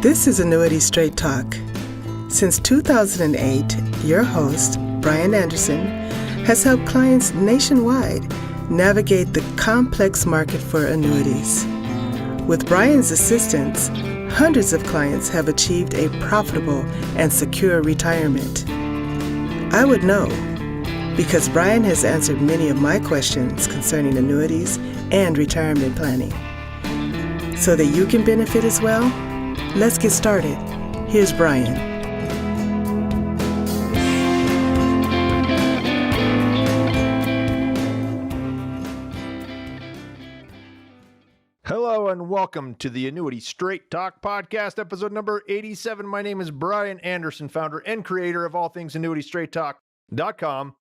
This is Annuity Straight Talk. Since 2008, your host, BryanJAnderson, has helped clients nationwide navigate the complex market for annuities. With Bryan's assistance, hundreds of clients have achieved a profitable and secure retirement. I would know, because Bryan has answered many of my questions concerning annuities and retirement planning. So that you can benefit as well, let's get started. Here's Bryan. Hello and welcome to the Annuity Straight Talk podcast, episode number 87. My name is BryanJAnderson, founder and creator of all things annuitystraighttalk.com.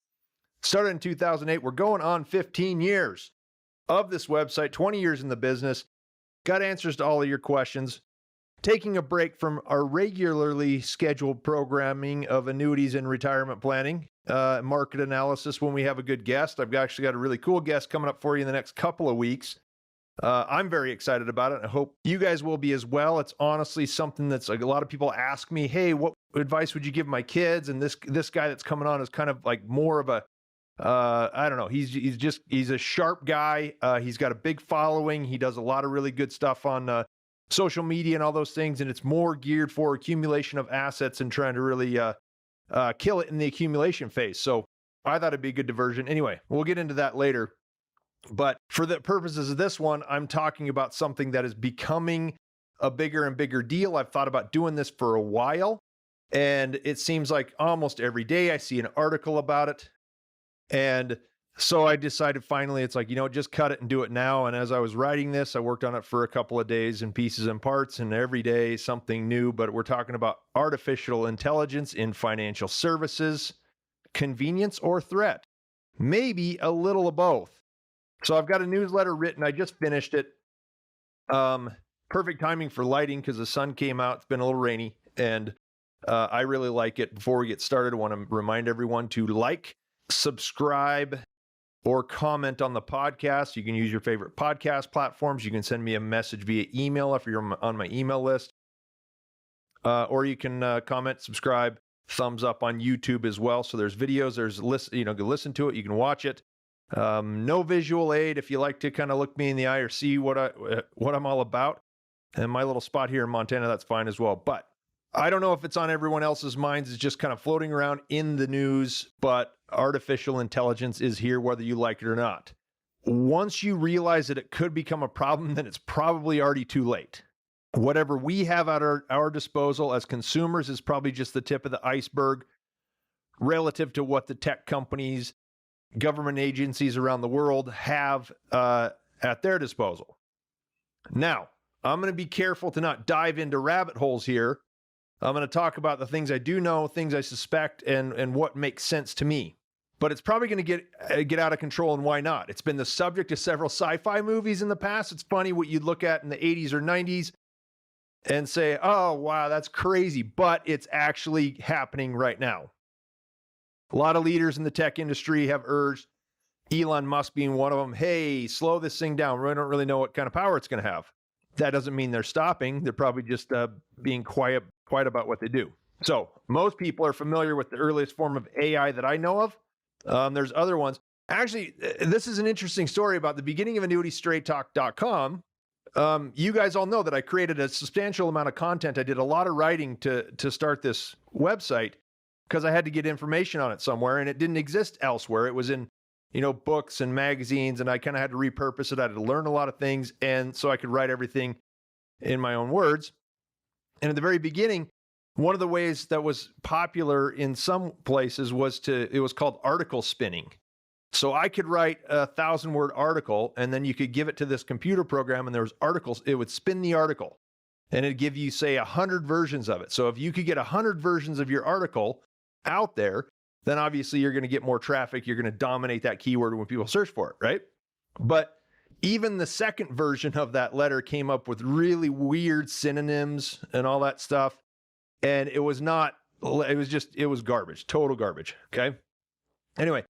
Started in 2008. We're going on 15 years of this website, 20 years in the business. Got answers to all of your questions. Taking a break from our regularly scheduled programming of annuities and retirement planning, market analysis when we have a good guest. I've actually got a really cool guest coming up for you in the next couple of weeks. I'm very excited about it. I hope you guys will be as well. It's honestly something that's like a lot of people ask me, hey, what advice would you give my kids? And this guy that's coming on is kind of like more of a, I don't know. He's a sharp guy. He's got a big following. He does a lot of really good stuff on social media and all those things. And it's more geared for accumulation of assets and trying to really kill it in the accumulation phase. So I thought it'd be a good diversion. Anyway, we'll get into that later. But for the purposes of this one, I'm talking about something that is becoming a bigger and bigger deal. I've thought about doing this for a while, and it seems like almost every day I see an article about it. And so I decided finally, it's like, just cut it and do it now. And as I was writing this, I worked on it for a couple of days in pieces and parts, and every day something new. But we're talking about artificial intelligence in financial services, convenience or threat, maybe a little of both. So I've got a newsletter written. I just finished it. Perfect timing for lighting because the sun came out. It's been a little rainy, and I really like it. Before we get started, I want to remind everyone to like, subscribe, or comment on the podcast. You can use your favorite podcast platforms. You can send me a message via email if you're on my email list. Or you can comment, subscribe, thumbs up on YouTube as well. So there's videos, you can listen to it, you can watch it. No visual aid if you like to kind of look me in the eye or see what I'm all about. And my little spot here in Montana, that's fine as well. But I don't know if it's on everyone else's minds. It's just kind of floating around in the news, but artificial intelligence is here whether you like it or not. Once you realize that it could become a problem, then it's probably already too late. Whatever we have at our disposal as consumers is probably just the tip of the iceberg relative to what the tech companies, government agencies around the world have at their disposal. Now, I'm going to be careful to not dive into rabbit holes here. I'm going to talk about the things I do know, things I suspect, and what makes sense to me. But it's probably going to get out of control, and why not? It's been the subject of several sci-fi movies in the past. It's funny what you'd look at in the 80s or 90s and say, oh, wow, that's crazy. But it's actually happening right now. A lot of leaders in the tech industry have urged, Elon Musk being one of them, hey, slow this thing down. We don't really know what kind of power it's going to have. That doesn't mean they're stopping. They're probably just being quiet about what they do. So most people are familiar with the earliest form of AI that I know of. There's other ones. Actually, this is an interesting story about the beginning of annuitystraighttalk.com. You guys all know that I created a substantial amount of content. I did a lot of writing to start this website, because I had to get information on it somewhere, and it didn't exist elsewhere. It was in, books and magazines, and I kind of had to repurpose it. I had to learn a lot of things, and so I could write everything in my own words. And at the very beginning, one of the ways that was popular in some places it was called article spinning. So I could write a 1,000-word article, and then you could give it to this computer program, and there was articles. It would spin the article, and it'd give you, say, 100 versions of it. So if you could get 100 versions of your article out there, then obviously you're going to get more traffic. You're going to dominate that keyword when people search for it, right? But even the second version of that letter came up with really weird synonyms and all that stuff. And it was garbage, total garbage. Okay. Anyway,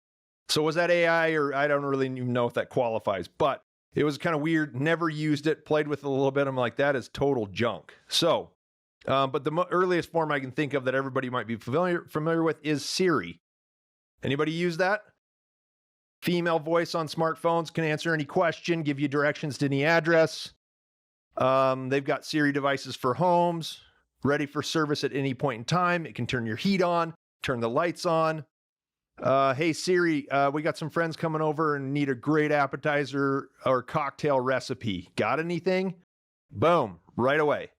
so was that AI, or I don't really even know if that qualifies, but it was kind of weird. Never used it, played with it a little bit. I'm like, that is total junk. So But the earliest form I can think of that everybody might be familiar with is Siri. Anybody use that? Female voice on smartphones, can answer any question, give you directions to any address. They've got Siri devices for homes, ready for service at any point in time. It can turn your heat on, turn the lights on. Hey Siri, we got some friends coming over and need a great appetizer or cocktail recipe. Got anything? Boom, right away.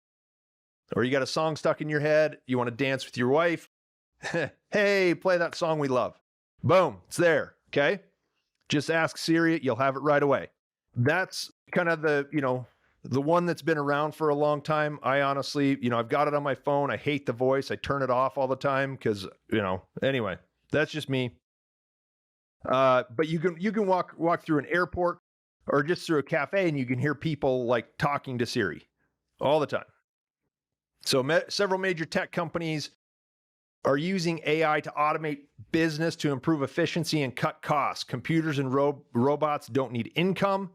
Or you got a song stuck in your head, you want to dance with your wife. Hey, play that song we love. Boom, it's there, okay? Just ask Siri, you'll have it right away. That's kind of the one that's been around for a long time. I honestly, I've got it on my phone. I hate the voice. I turn it off all the time because, anyway, that's just me. But you can walk through an airport or just through a cafe and you can hear people like talking to Siri all the time. So several major tech companies are using AI to automate business to improve efficiency and cut costs. Computers and robots don't need income,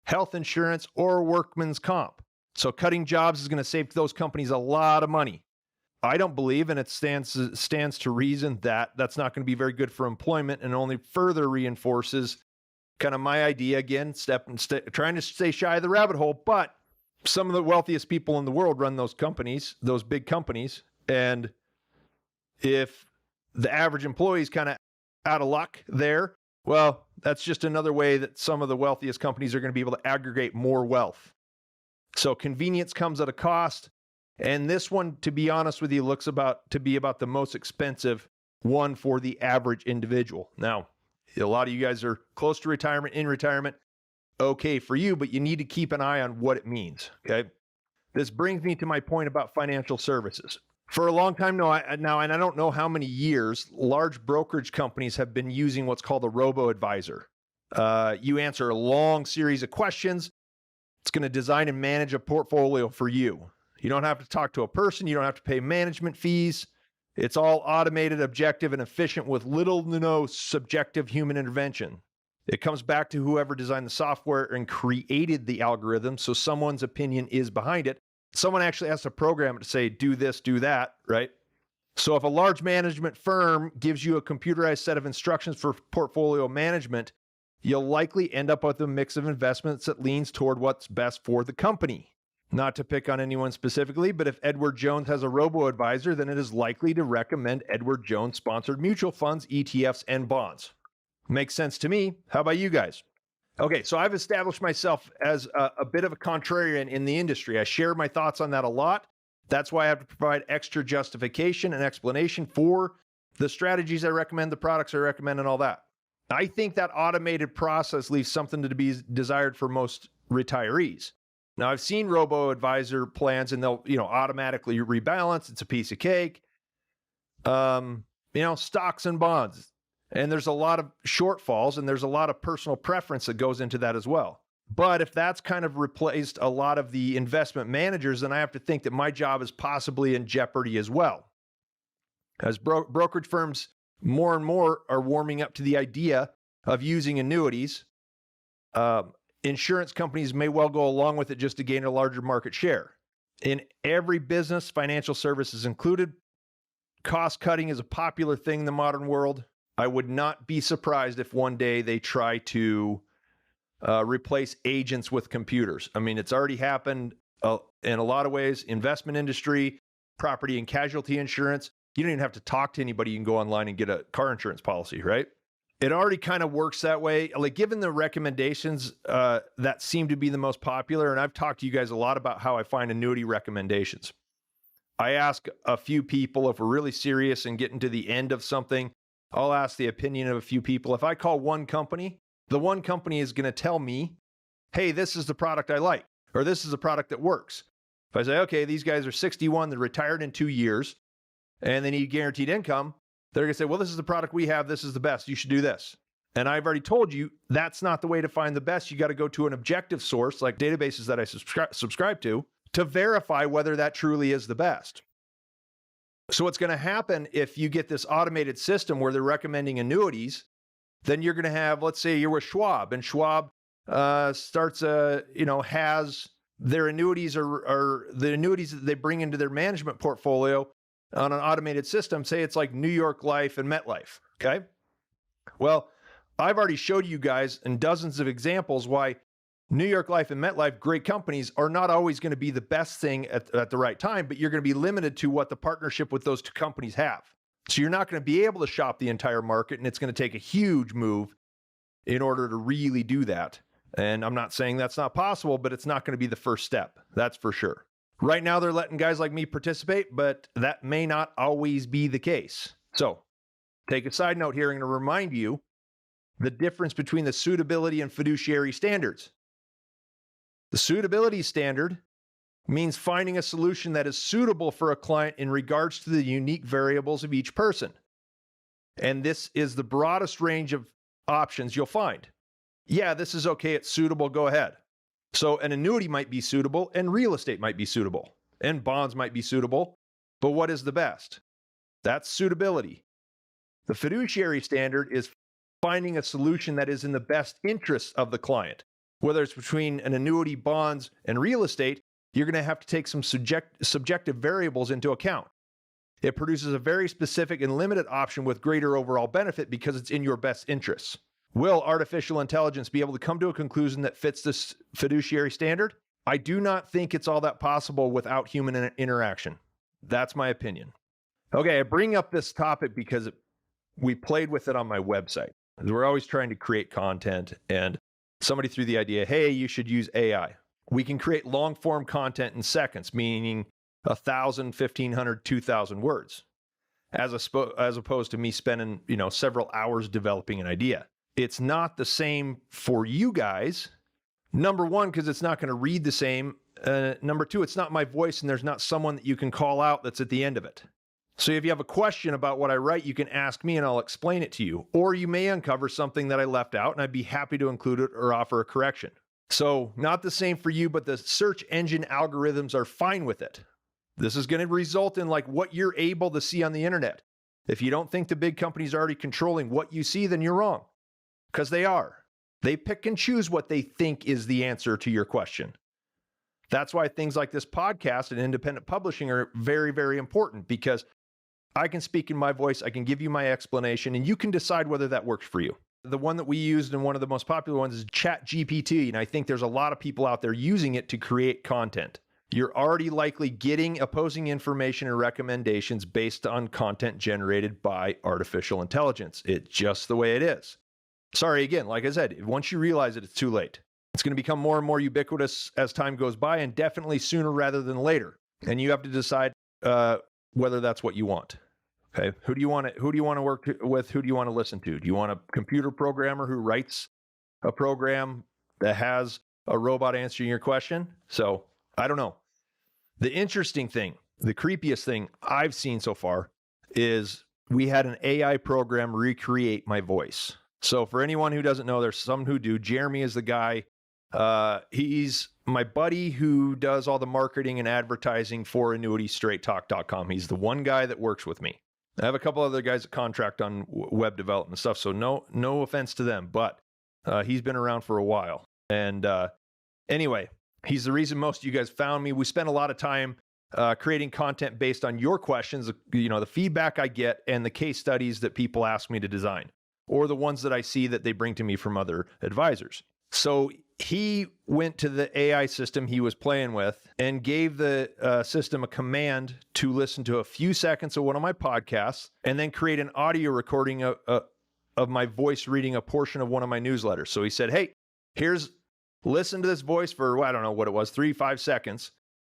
health insurance, or workman's comp. So cutting jobs is going to save those companies a lot of money. I don't believe, and it stands to reason that that's not going to be very good for employment and only further reinforces kind of my idea again, trying to stay shy of the rabbit hole, but some of the wealthiest people in the world run those companies, those big companies, and if the average employee is kind of out of luck there, well, that's just another way that some of the wealthiest companies are going to be able to aggregate more wealth. So convenience comes at a cost. And this one, to be honest with you, looks to be about the most expensive one for the average individual. Now, a lot of you guys are close to retirement, in retirement. Okay for you, but you need to keep an eye on what it means, okay? This brings me to my point about financial services. For a long time now, and I don't know how many years, large brokerage companies have been using what's called a robo-advisor. You answer a long series of questions. It's going to design and manage a portfolio for you. You don't have to talk to a person. You don't have to pay management fees. It's all automated, objective, and efficient with little to no subjective human intervention. It comes back to whoever designed the software and created the algorithm, so someone's opinion is behind it. Someone actually has to program it to say, do this, do that, right? So if a large management firm gives you a computerized set of instructions for portfolio management, you'll likely end up with a mix of investments that leans toward what's best for the company. Not to pick on anyone specifically, but if Edward Jones has a robo-advisor, then it is likely to recommend Edward Jones-sponsored mutual funds, ETFs, and bonds. Makes sense to me. How about you guys? Okay, so I've established myself as a bit of a contrarian in the industry. I share my thoughts on that a lot. That's why I have to provide extra justification and explanation for the strategies I recommend, the products I recommend, and all that. I think that automated process leaves something to be desired for most retirees. Now, I've seen robo-advisor plans and they'll, automatically rebalance. It's a piece of cake. Stocks and bonds. And there's a lot of shortfalls and there's a lot of personal preference that goes into that as well. But if that's kind of replaced a lot of the investment managers, then I have to think that my job is possibly in jeopardy as well. As brokerage firms more and more are warming up to the idea of using annuities, insurance companies may well go along with it just to gain a larger market share. In every business, financial services included, cost cutting is a popular thing in the modern world. I would not be surprised if one day they try to replace agents with computers. I mean, it's already happened in a lot of ways. Investment industry, property and casualty insurance. You don't even have to talk to anybody. You can go online and get a car insurance policy, right? It already kind of works that way. Like given the recommendations that seem to be the most popular, and I've talked to you guys a lot about how I find annuity recommendations. I ask a few people if we're really serious and getting to the end of something. I'll ask the opinion of a few people. If I call one company, the one company is going to tell me, hey, this is the product I like, or this is the product that works. If I say, okay, these guys are 61, they're retired in 2 years, and they need guaranteed income, they're going to say, well, this is the product we have. This is the best. You should do this. And I've already told you that's not the way to find the best. You got to go to an objective source like databases that I subscribe to verify whether that truly is the best. So what's going to happen if you get this automated system where they're recommending annuities, then you're going to have, let's say you're with Schwab and Schwab has their annuities are the annuities that they bring into their management portfolio on an automated system. Say it's like New York Life and MetLife. Okay. Well, I've already showed you guys in dozens of examples why New York Life and MetLife, great companies, are not always going to be the best thing at the right time, but you're going to be limited to what the partnership with those two companies have. So you're not going to be able to shop the entire market, and it's going to take a huge move in order to really do that. And I'm not saying that's not possible, but it's not going to be the first step. That's for sure. Right now, they're letting guys like me participate, but that may not always be the case. So take a side note here and to remind you the difference between the suitability and fiduciary standards. The suitability standard means finding a solution that is suitable for a client in regards to the unique variables of each person. And this is the broadest range of options you'll find. Yeah, this is okay, it's suitable, go ahead. So an annuity might be suitable, and real estate might be suitable, and bonds might be suitable, but what is the best? That's suitability. The fiduciary standard is finding a solution that is in the best interest of the client. Whether it's between an annuity, bonds, and real estate, you're going to have to take some subjective variables into account. It produces a very specific and limited option with greater overall benefit because it's in your best interests. Will artificial intelligence be able to come to a conclusion that fits this fiduciary standard? I do not think it's all that possible without human interaction. That's my opinion. Okay, I bring up this topic because we played with it on my website. We're always trying to create content, and somebody threw the idea, hey, you should use AI. We can create long-form content in seconds, meaning 1,000, 1,500, 2,000 words, as opposed to me spending, several hours developing an idea. It's not the same for you guys. Number one, because it's not going to read the same. Number two, it's not my voice, and there's not someone that you can call out that's at the end of it. So if you have a question about what I write, you can ask me and I'll explain it to you. Or you may uncover something that I left out, and I'd be happy to include it or offer a correction. So not the same for you, but the search engine algorithms are fine with it. This is going to result in like what you're able to see on the internet. If you don't think the big companies are already controlling what you see, then you're wrong. Because they are. They pick and choose what they think is the answer to your question. That's why things like this podcast and independent publishing are very, very important, because I can speak in my voice, I can give you my explanation, and you can decide whether that works for you. The one that we used, and one of the most popular ones, is ChatGPT, and I think there's a lot of people out there using it to create content. You're already likely getting opposing information and recommendations based on content generated by artificial intelligence. It's just the way it is. Sorry, again, like I said, once you realize it, it's too late. It's going to become more and more ubiquitous as time goes by, and definitely sooner rather than later. And you have to decide whether that's what you want. Okay, who do you want to work with? Who do you want to listen to? Do you want a computer programmer who writes a program that has a robot answering your question? So I don't know. The interesting thing, the creepiest thing I've seen so far is we had an AI program recreate my voice. So for anyone who doesn't know, there's some who do. Jeremy is the guy. He's my buddy who does all the marketing and advertising for annuitystraighttalk.com. He's the one guy that works with me. I have a couple other guys that contract on web development stuff, so no offense to them, but he's been around for a while. And anyway, he's the reason most of you guys found me. We spent a lot of time creating content based on your questions, the feedback I get and the case studies that people ask me to design, or the ones that I see that they bring to me from other advisors. So he went to the AI system he was playing with and gave the system a command to listen to a few seconds of one of my podcasts and then create an audio recording of my voice reading a portion of one of my newsletters. So he said, hey, listen to this voice for, I don't know what it was, 3-5 seconds.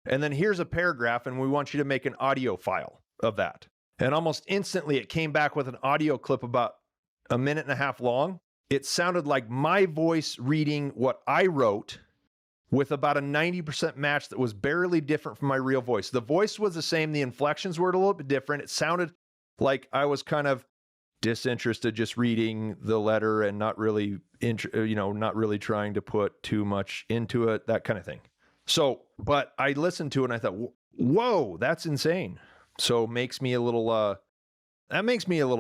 And then here's a paragraph, and we want you to make an audio file of that. And almost instantly it came back with an audio clip about 1.5 minutes long. It sounded like my voice reading what I wrote with about a 90% match that was barely different from my real voice. The voice was the same. The inflections were a little bit different. It sounded like I was kind of disinterested, just reading the letter and not really, not really trying to put too much into it, that kind of thing. So, but I listened to it and I thought, whoa, that's insane. So makes me a little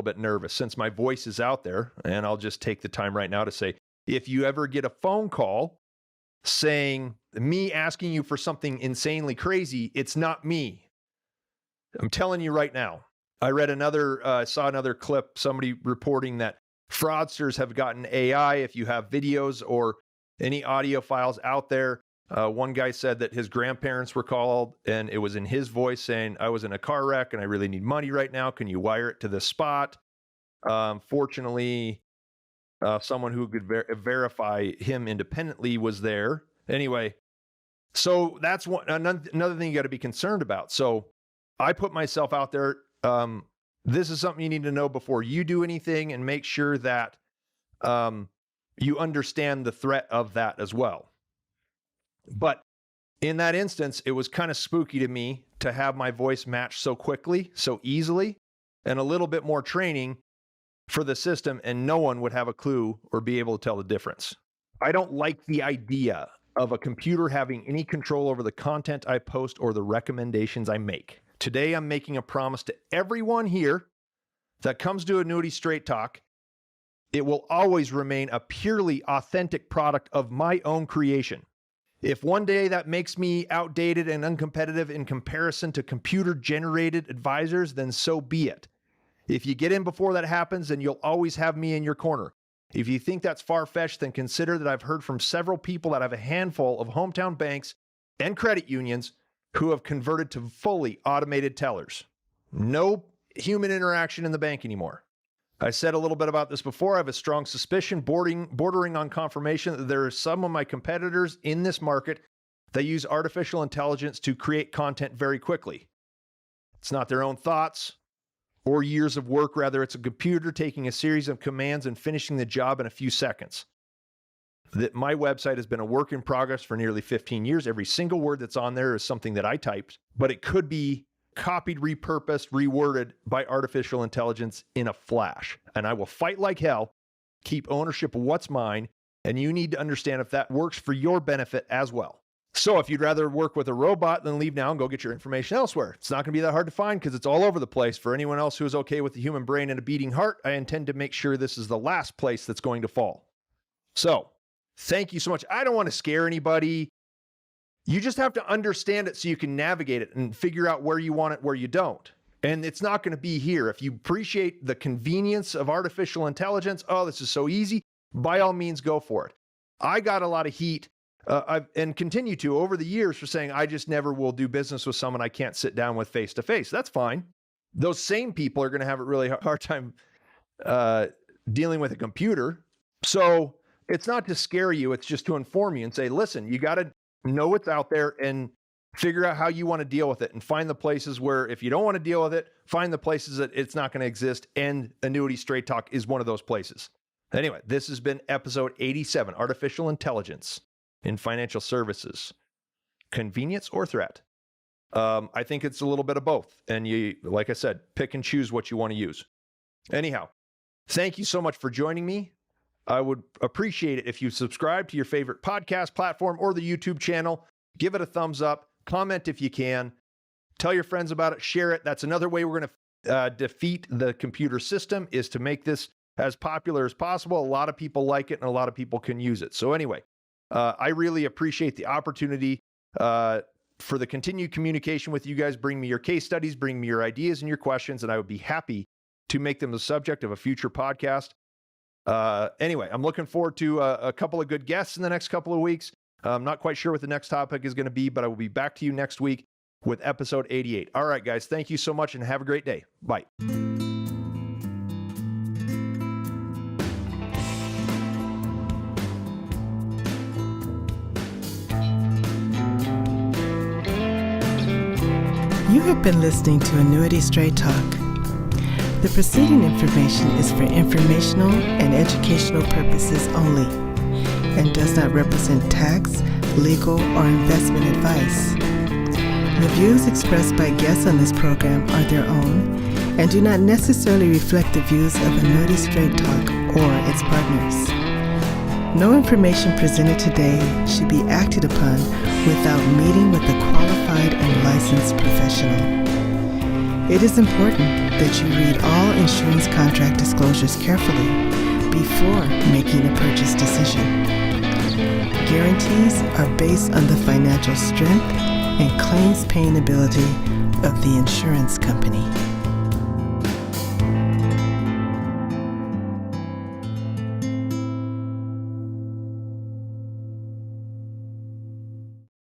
bit nervous since my voice is out there. And I'll just take the time right now to say, if you ever get a phone call saying me asking you for something insanely crazy, it's not me. I'm telling you right now. I read saw another clip, somebody reporting that fraudsters have gotten AI. If you have videos or any audio files out there, one guy said that his grandparents were called and it was in his voice saying, I was in a car wreck and I really need money right now. Can you wire it to this spot? Fortunately, someone who could verify him independently was there. Anyway, so that's another thing you got to be concerned about. So I put myself out there. This is something you need to know before you do anything, and make sure that you understand the threat of that as well. But in that instance, it was kind of spooky to me to have my voice matched so quickly, so easily, and a little bit more training for the system, and no one would have a clue or be able to tell the difference. I don't like the idea of a computer having any control over the content I post or the recommendations I make. Today, I'm making a promise to everyone here that comes to Annuity Straight Talk. It will always remain a purely authentic product of my own creation. If one day that makes me outdated and uncompetitive in comparison to computer-generated advisors, then so be it. If you get in before that happens, then you'll always have me in your corner. If you think that's far-fetched, then consider that I've heard from several people that have a handful of hometown banks and credit unions who have converted to fully automated tellers. No human interaction in the bank anymore. I said a little bit about this before. I have a strong suspicion, bordering on confirmation, that there are some of my competitors in this market that use artificial intelligence to create content very quickly. It's not their own thoughts or years of work. Rather, it's a computer taking a series of commands and finishing the job in a few seconds. That my website has been a work in progress for nearly 15 years. Every single word that's on there is something that I typed, but it could be copied, repurposed, reworded by artificial intelligence in a flash. And I will fight like hell, keep ownership of what's mine, and you need to understand if that works for your benefit as well. So if you'd rather work with a robot, then leave now and go get your information elsewhere. It's not going to be that hard to find because it's all over the place. For anyone else who is okay with the human brain and a beating heart, I intend to make sure this is the last place that's going to fall. So, thank you so much. I don't want to scare anybody. You just have to understand it so you can navigate it and figure out where you want it, where you don't. And it's not going to be here. If you appreciate the convenience of artificial intelligence, oh, this is so easy, by all means, go for it. I got a lot of heat and continue to over the years for saying I just never will do business with someone I can't sit down with face to face. That's fine. Those same people are going to have a really hard time dealing with a computer. So it's not to scare you. It's just to inform you and say, listen, you got to know what's out there and figure out how you want to deal with it, and find the places where, if you don't want to deal with it, find the places that it's not going to exist. And Annuity Straight Talk is one of those places. Anyway, this has been episode 87, Artificial Intelligence in Financial Services. Convenience or threat? I think it's a little bit of both. And you, like I said, pick and choose what you want to use. Anyhow, thank you so much for joining me. I would appreciate it if you subscribe to your favorite podcast platform or the YouTube channel. Give it a thumbs up. Comment if you can. Tell your friends about it. Share it. That's another way we're going to defeat the computer system, is to make this as popular as possible. A lot of people like it and a lot of people can use it. So anyway, I really appreciate the opportunity for the continued communication with you guys. Bring me your case studies, bring me your ideas and your questions, and I would be happy to make them the subject of a future podcast. Anyway, I'm looking forward to a couple of good guests in the next couple of weeks. I'm not quite sure what the next topic is going to be, but I will be back to you next week with episode 88. All right, guys, thank you so much and have a great day. Bye. You have been listening to Annuity Straight Talk. The preceding information is for informational and educational purposes only and does not represent tax, legal, or investment advice. The views expressed by guests on this program are their own and do not necessarily reflect the views of Annuity Straight Talk or its partners. No information presented today should be acted upon without meeting with a qualified and licensed professional. It is important that you read all insurance contract disclosures carefully before making a purchase decision. Guarantees are based on the financial strength and claims paying ability of the insurance company.